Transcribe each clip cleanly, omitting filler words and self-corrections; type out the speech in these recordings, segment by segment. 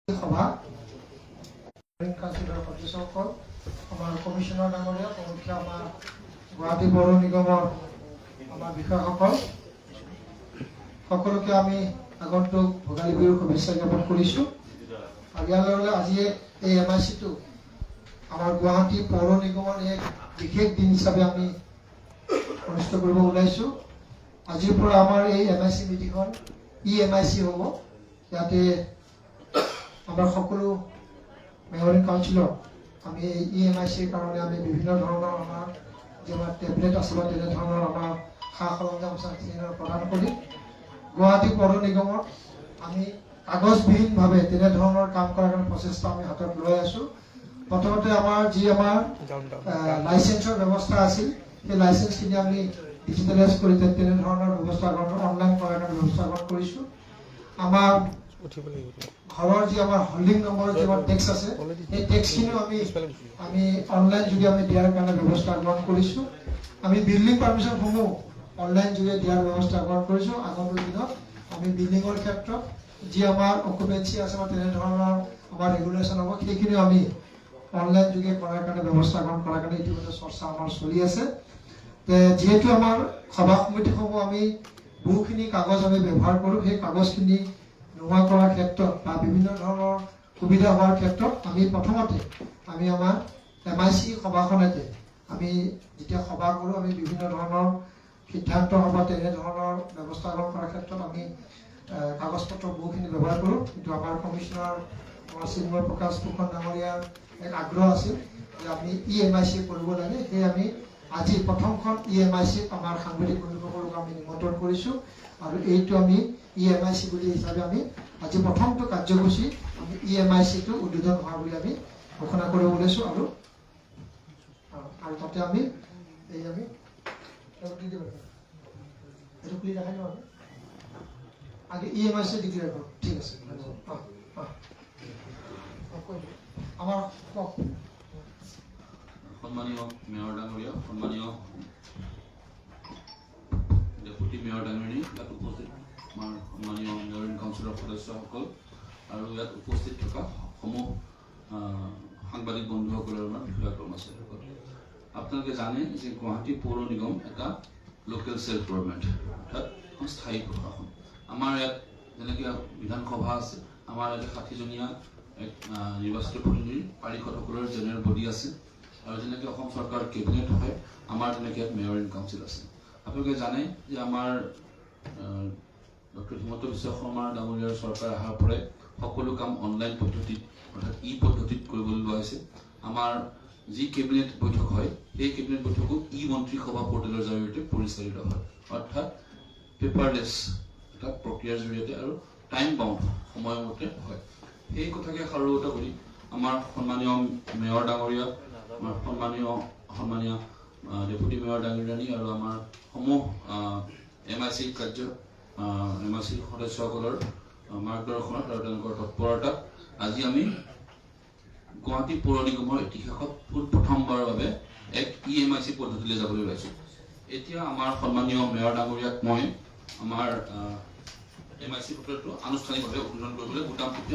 সভা কাউন্সিলৰ সদস্যসকল, আমাৰ কমিশনাৰ ডাঙৰীয়া, প্ৰমুখ্য আমাৰ গুৱাহাটী পৌৰ নিগমৰ আমাৰ বিষয়াসকল, সকলোকে আমি আগন্তুক ভোগালী বিহুৰ শুভেচ্ছা জ্ঞাপন কৰিছোঁ। আৰু ইয়াৰ লগে আজি এই MIC-টো আমাৰ গুৱাহাটী পৌৰ নিগমৰ এক বিশেষ দিন হিচাপে আমি অনুষ্ঠিত কৰিব ওলাইছোঁ। আজিৰ পৰা আমাৰ এই MIC মিটিংখন MIC হ'ব। ইয়াতে আমাৰ সকলো মেয়ৰ কাউন্সিলৰ আমি MICৰ কাৰণে আমি বিভিন্ন ধৰণৰ আমাৰ যিমান টেবলেট আছে বা তেনেধৰণৰ আমাৰ সা সৰঞ্জাম প্ৰদান কৰি গুৱাহাটী পৌৰ নিগমত আমি কাগজবিহীনভাৱে তেনেধৰণৰ কাম কৰাৰ কাৰণে প্ৰচেষ্টা আমি হাতত লৈ আছোঁ। প্ৰথমতে আমাৰ লাইচেন্সৰ ব্যৱস্থা আছিল, সেই লাইচেন্সখিনি আমি ডিজিটেলাইজ কৰি তেনেধৰণৰ ব্যৱস্থা অনলাইন কৰাৰ কাৰণে ব্যৱস্থা গ্ৰহণ কৰিছোঁ। আমাৰ ঘৰৰ যি আমাৰ হোল্ডিং নম্বৰ যি আমাৰ টেক্স আছে, সেই টেক্সখিনিও আমি অনলাইন যোগে আমি দিয়াৰ কাৰণে ব্যৱস্থা গ্ৰহণ কৰিছোঁ। আমি বিল্ডিং পাৰ্মিশ্যনসমূহ অনলাইন যোগে দিয়াৰ ব্যৱস্থা গ্ৰহণ কৰিছোঁ। আগন্তুক দিনত আমি বিল্ডিঙৰ ক্ষেত্ৰত যি আমাৰ অকুপেঞ্চি আছে বা তেনেধৰণৰ আমাৰ ৰেগুলেশ্যন হ'ব, সেইখিনিও আমি অনলাইন যোগে কৰাৰ কাৰণে ব্যৱস্থা গ্ৰহণ কৰাৰ কাৰণে ইতিমধ্যে চৰ্চা আমাৰ চলি আছে। যিহেতু আমাৰ সভা সমিতিসমূহ আমি বহুখিনি কাগজ আমি ব্যৱহাৰ কৰোঁ, সেই কাগজখিনি নোহোৱা কৰাৰ ক্ষেত্ৰত বা বিভিন্ন ধৰণৰ সুবিধা হোৱাৰ ক্ষেত্ৰত আমি প্ৰথমতে আমি আমাৰ MIC সভাখনতে আমি যেতিয়া সভা কৰোঁ, আমি বিভিন্ন ধৰণৰ সিদ্ধান্ত বা তেনেধৰণৰ ব্যৱস্থা গ্ৰহণ কৰাৰ ক্ষেত্ৰত আমি কাগজ-পত্ৰ বহুখিনি ব্যৱহাৰ কৰোঁ। কিন্তু আমাৰ কমিশনাৰ আমাৰ চিন্ময় প্ৰকাশ ফুকন ডাঙৰীয়াৰ এক আগ্ৰহ আছিল যে আমি MIC কৰিব লাগে। সেয়ে আমি আজি প্ৰথমখন MIC আমাৰ সাংবাদিক বন্ধুসকলক আমি নিমন্ত্ৰণ কৰিছোঁ। আৰু এইটো আমি MIC বুলি হিচাপে আমি আজি প্ৰথমটো কাৰ্যসূচী আমি MIC-টো উদ্বোধন হোৱা বুলি আমি ঘোষণা কৰিব ওলাইছোঁ। আৰু তাতে আমি এইটো খুলি দেখাই দিওঁ আগে MIC ডিক্লেয়াৰ কৰোঁ। ঠিক আছে, আমাৰ কওক। সন্মানীয় মেয়ৰ ডাঙৰীয়া, সন্মানীয় ডেপুটি মেয়ৰ ডাঙৰী, ইয়াত উপস্থিত আমাৰ সন্মানীয় মেয়ৰ কাউন্সিলৰ সদস্যসকল আৰু ইয়াত উপস্থিত থকা সমূহ সাংবাদিক বন্ধুসকলৰ আমাৰ বিষয়া কৰ্মচাৰীসকল, আপোনালোকে জানে যে গুৱাহাটী পৌৰ নিগম এটা লোকেল ছেল্ফ গভৰ্ণমেণ্ট, অৰ্থাৎ এখন স্থায়ী প্ৰশাসন। আমাৰ ইয়াত যেনেকৈ বিধানসভা আছে, আমাৰ ইয়াতে 60জনীয়া এক নিৰ্বাচিত প্ৰতিনিধি পাৰিষদসকলৰ জেনেৰেল বডি আছে। আৰু যেনেকৈ অসম চৰকাৰৰ কেবিনেট হয়, আমাৰ তেনেকৈ ইয়াত মেয়ৰ ইন কাউন্সিল আছে। আপোনালোকে জানে যে আমাৰ ডক্টৰ হিমন্ত বিশ্ব শৰ্মা ডাঙৰীয়াৰ চৰকাৰ অহাৰ পৰাই সকলো কাম অনলাইন পদ্ধতিত অৰ্থাৎ পদ্ধতিত কৰিবলৈ লোৱা হৈছে। আমাৰ যি কেবিনেট বৈঠক হয়, সেই কেবিনেট বৈঠকো মন্ত্ৰী সভা পৰ্টেলৰ জৰিয়তে পৰিচালিত হয়, অৰ্থাৎ পেপাৰলেছ এটা প্ৰক্ৰিয়াৰ জৰিয়তে আৰু টাইম বাউণ্ড সময়মতে হয়। সেই কথাকে সাৰোগত কৰি আমাৰ সন্মানীয় মেয়ৰ ডাঙৰীয়া, আমাৰ সন্মানীয় ডেপুটি মেয়ৰ ডাঙৰীয়ানী আৰু আমাৰ সমূহ MIC সদস্যসকলৰ মাৰ্গদৰ্শনত আৰু তেওঁলোকৰ তৎপৰতাত আজি আমি গুৱাহাটী পৌৰ নিগমৰ ইতিহাসত প্ৰথমবাৰৰ বাবে এক MIC পদ্ধতিলৈ যাবলৈ ওলাইছোঁ। এতিয়া আমাৰ সন্মানীয় মেয়ৰ ডাঙৰীয়াক মই আমাৰ MIC পদ্ধতিটো আনুষ্ঠানিকভাৱে উদ্বোধন কৰিবলৈ বুটাম টিপি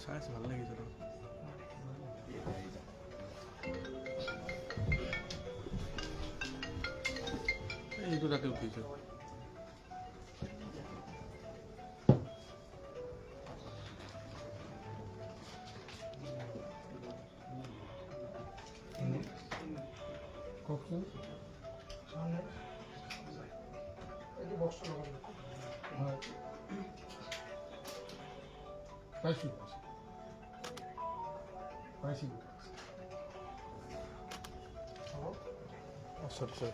চাই ভাল লাগিছে। এইটো তাতে উঠিছে। কওকচোন এইটো বক্সটো লগাব। হয়, পাইছোঁ। sorry.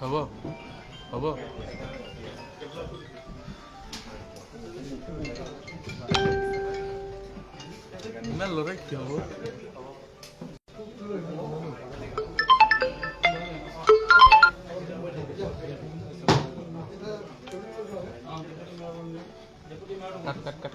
হ'ব হ'ব ইমান লৰাই কিয় হ'ব কাট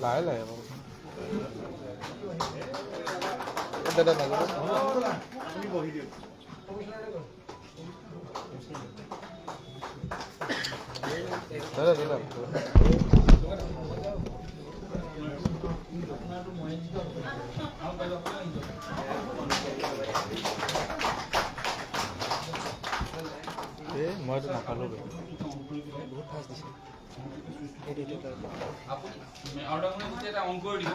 লাহে লাহে দাদা নাজানো দাদা দাদা মইতো নাপালো বহুত ফাষ্ট দিছে এটা অন কৰি দিব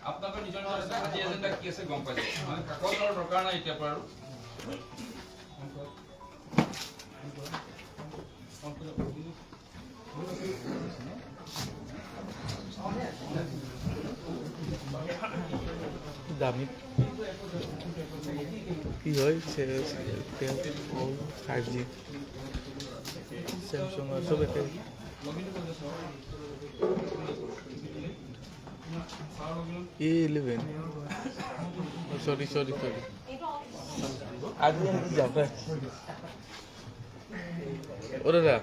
আপোনালোকৰ নিজৰ আজি এজেণ্ডা কি আছে গম পাইছে মানে কাগজৰ দৰকাৰ নাই এতিয়া পৰা দামী কি হয় 5G Samsung সব একে A11 sorry আজি যাবা ওরে না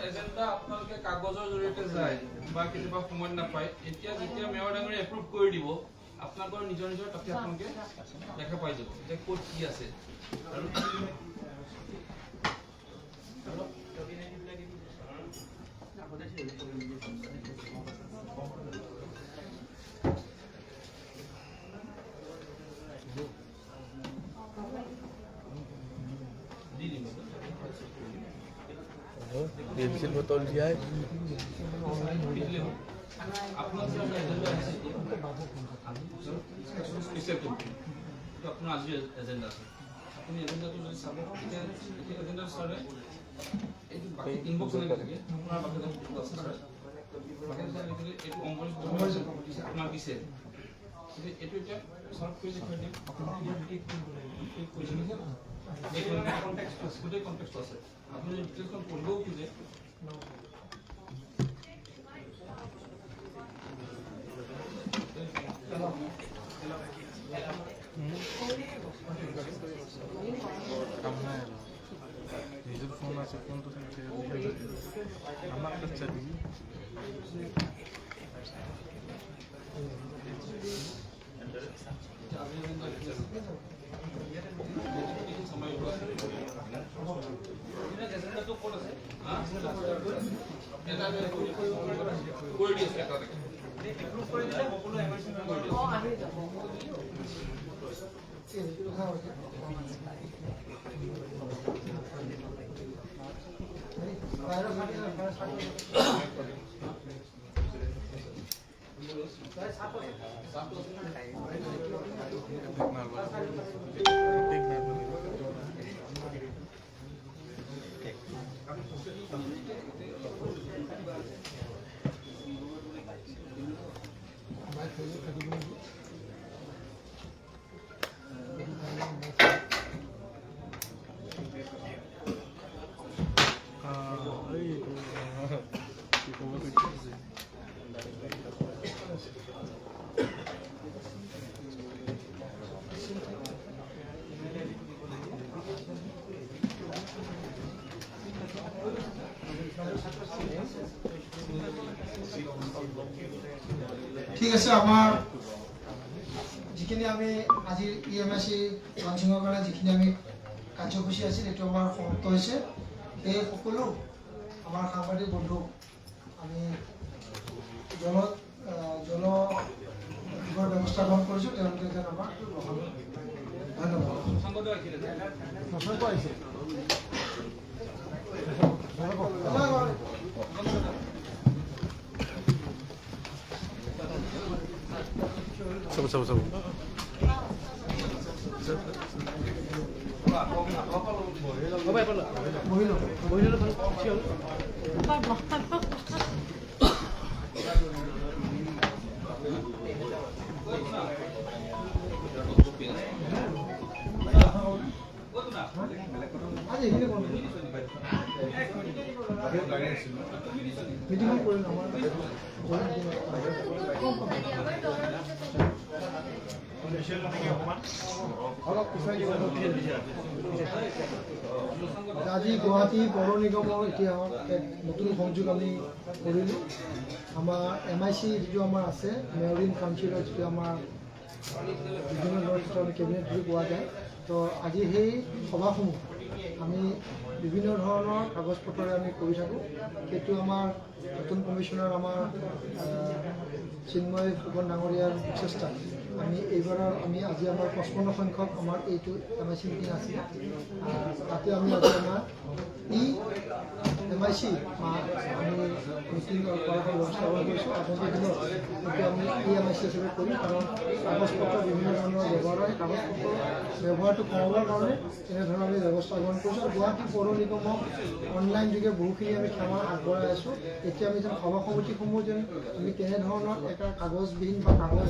এজেণ্ডা আপোনালোকে কাগজৰ জৰিয়তে যায় বা কেতিয়াবা সময় নাপায় এতিয়া যেতিয়া মেয়ৰ ডাঙৰে এপ্ৰুভ কৰি দিব আপোনালোকৰ নিজৰ তাতে আপোনালোকে দেখা পাই যাব যে ক'ত কি আছে আৰু Bensin botol dia. আপোনাৰ আজি এজেণ্ডা আছে আপুনি এজেণ্ডাটো যদি চাব এজেণ্ডা চালে এইটো বাকি ইনবক্স লাগে আপোনাৰ বাকি আছে এইটো অংগজ আপোনাৰ দিছে এইটো এতিয়া সলভ কৰি দেখুৱাই দিম এই কনটেক্সট আছে আপুনি ডিটেইলছখন পঢ়িবও খোজে নিজেৰ ফোন আছে ফোন তো আমাৰ কাছে ঠিক আছে, আমাৰ যিখিনি আমি আজিৰ EMIC লঞ্চিঙৰ কাৰণে যিখিনি আমি কাৰ্যসূচী আছিল এইটো আমাৰ সমাপ্ত হৈছে। এই সকলো আমাৰ সাংবাদিক বন্ধু আমি জল ব্যৱস্থা গ্ৰহণ কৰিছোঁ, তেওঁলোকে যেন আমাৰ গ্ৰহণ কৰে। ধন্যবাদ। চাব আজি গুৱাহাটী পৌৰ নিগমৰ এতিয়া এক নতুন সংযোগ আমি কৰিলোঁ। আমাৰ MIC যিটো আমাৰ আছে, মেয়ৰ ইন কাউন্সিলৰ যিটো আমাৰ বিভিন্ন ধৰণৰ কেবিনেট বুলি কোৱা যায়। তো আজি সেই সভাসমূহ আমি বিভিন্ন ধৰণৰ কাগজ পত্ৰৰে আমি কৰি থাকোঁ। সেইটো আমাৰ নতুন কমিশ্যনাৰ আমাৰ চিন্ময় ফুকন ডাঙৰীয়াৰ প্ৰচেষ্টা আমি এইবাৰৰ আজি আমাৰ 55 সংখ্যক আমাৰ এইটো MIC মিটিং আছিলে। তাতে আমি আজি আমাৰ MIC আমি মিটিং কৰাৰ ব্যৱস্থা কৰিছোঁ। আগন্তুক দিনত এইটো আমি MIC হিচাপে কৰিম, কাৰণ কাগজ পত্ৰ বিভিন্ন ধৰণৰ ব্যৱহাৰ হয়। কাগজ পত্ৰৰ ব্যৱহাৰটো কমাবৰ কাৰণে এনেধৰণৰ আমি ব্যৱস্থা গ্ৰহণ কৰিছোঁ। আৰু গুৱাহাটী পৌৰ নিগমক অনলাইন যোগে বহুখিনি আমি সেৱা আগবঢ়াই আছোঁ। এতিয়া আমি যেন সভা সমিতিসমূহ যেন আমি তেনেধৰণৰ এটা কাগজবিহীন বা কাগজ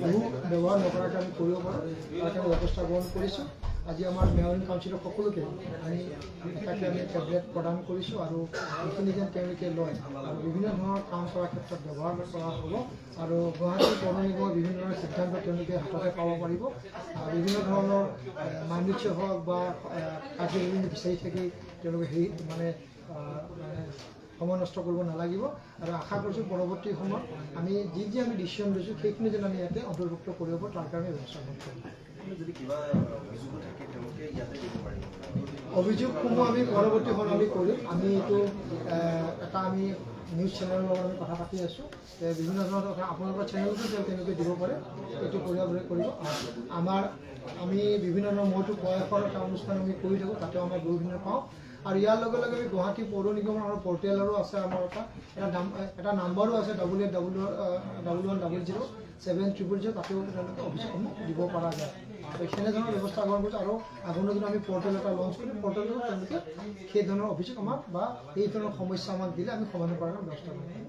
বহু ব্যৱহাৰ নকৰাকৈ আমি কৰিব পাৰোঁ, তাৰ কাৰণে ব্যৱস্থা গ্ৰহণ কৰিছোঁ। আজি আমাৰ মেয়ৰ ইন কাউন্সিলৰ সকলোকে আমি এটাকে আমি টেবলেট প্ৰদান কৰিছোঁ, আৰু এইখিনি যেন তেওঁলোকে লয় আৰু বিভিন্ন ধৰণৰ কাম কৰাৰ ক্ষেত্ৰত ব্যৱহাৰ কৰা হ'ব। আৰু গুৱাহাটী পৌৰ নিগমৰ বিভিন্ন ধৰণৰ সিদ্ধান্ত তেওঁলোকে হাততে পাব পাৰিব। বিভিন্ন ধৰণৰ মান্যুচ্য হওক বা কাৰ্যবিধি বিচাৰি থাকি তেওঁলোকে সময় নষ্ট কৰিব নালাগিব। আৰু আশা কৰিছোঁ পৰৱৰ্তী সময়ত আমি যি আমি ডিচিশ্যন লৈছোঁ সেইখিনি যেন আমি ইয়াতে অন্তৰ্ভুক্ত কৰিব পাৰোঁ, তাৰ কাৰণে ব্যৱস্থা গ্ৰহণ কৰিম। অভিযোগসমূহ আমি পৰৱৰ্তী সময়ত আমি কৰিম। আমি এইটো এটা আমি নিউজ চেনেলৰ লগত আমি কথা পাতি আছোঁ। বিভিন্ন ধৰণৰ আপোনালোকৰ চেনেলতো তেওঁলোকে দিব পাৰে, এইটো কৰিব। আমি বিভিন্ন ধৰণৰ মইতো বয়সৰ এটা অনুষ্ঠান আমি কৰি থাকোঁ, তাতেও আমাৰ বিভিন্ন পাওঁ। আৰু ইয়াৰ লগে লগে আমি গুৱাহাটী পৌৰ নিগমৰ আমাৰ পৰ্টেলৰো আছে, আমাৰ এটা নাম্বাৰো আছে 8811007000, তাতেও তেওঁলোকে অফিচসমূহ দিব পৰা যায়। সেনেধৰণৰ ব্যৱস্থা গ্ৰহণ কৰিছোঁ। আৰু আগন্তুক দিনত আমি পৰ্টেল এটা লঞ্চ কৰিম, পৰ্টেলতো তেওঁলোকে সেই ধৰণৰ অভিযোগ আমাক বা এই ধৰণৰ সমস্যা আমাক দিলে আমি সমাধান কৰাৰ ব্যৱস্থা কৰিম।